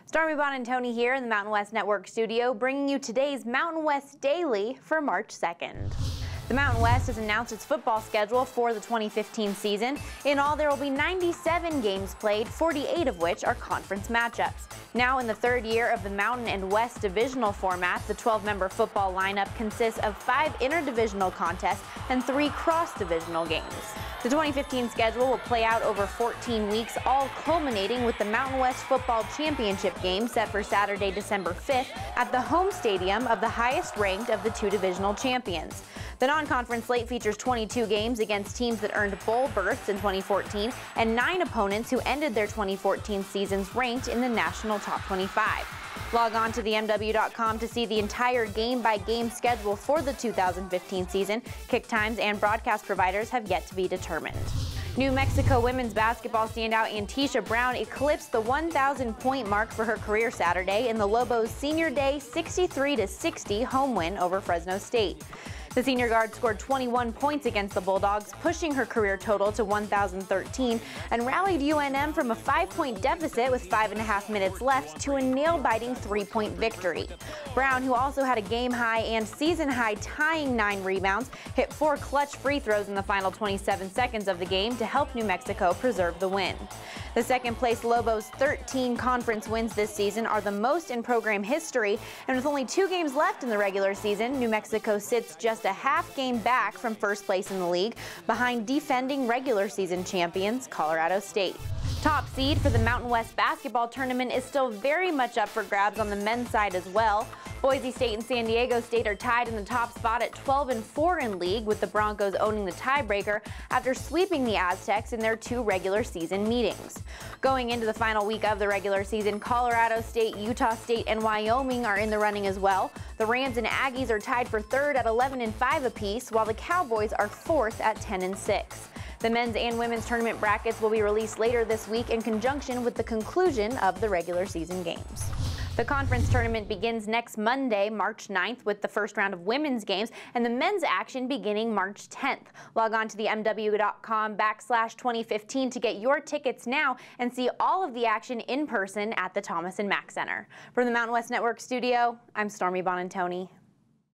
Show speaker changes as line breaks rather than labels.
Stormy Bonantoni here in the Mountain West Network studio, bringing you today's Mountain West Daily for March 2nd. The Mountain West has announced its football schedule for the 2015 season. In all, there will be 97 games played, 48 of which are conference matchups. Now in the third year of the Mountain and West divisional format, the 12-member football lineup consists of 5 interdivisional contests and 3 cross-divisional games. The 2015 schedule will play out over 14 weeks, all culminating with the Mountain West Football Championship game set for Saturday, December 5th at the home stadium of the highest-ranked of the 2 divisional champions. The non-conference slate features 22 games against teams that earned bowl berths in 2014 and 9 opponents who ended their 2014 seasons ranked in the national top 25. Log on to themw.com to see the entire game-by-game schedule for the 2015 season. Kick times and broadcast providers have yet to be determined. New Mexico women's basketball standout Antisha Brown eclipsed the 1,000-point mark for her career Saturday in the Lobos' Senior Day 63-60 home win over Fresno State. The senior guard scored 21 points against the Bulldogs, pushing her career total to 1,013, and rallied UNM from a 5-point deficit with 5.5 minutes left to a nail-biting 3-point victory. Brown, who also had a game-high and season-high tying 9 rebounds, hit 4 clutch free throws in the final 27 seconds of the game to help New Mexico preserve the win. The second-place Lobos' 13 conference wins this season are the most in program history, and with only 2 games left in the regular season, New Mexico sits just a half game back from first place in the league, behind defending regular season champions Colorado State. Top seed for the Mountain West basketball tournament is still very much up for grabs on the men's side as well. Boise State and San Diego State are tied in the top spot at 12-4 in league, with the Broncos owning the tiebreaker after sweeping the Aztecs in their 2 regular season meetings. Going into the final week of the regular season, Colorado State, Utah State, and Wyoming are in the running as well. The Rams and Aggies are tied for 3rd at 11-5 apiece, while the Cowboys are 4th at 10-6. The men's and women's tournament brackets will be released later this week in conjunction with the conclusion of the regular season games. The conference tournament begins next Monday, March 9th, with the first round of women's games and the men's action beginning March 10th. Log on to themw.com/2015 to get your tickets now and see all of the action in person at the Thomas & Mack Center. From the Mountain West Network studio, I'm Stormy Bonantoni.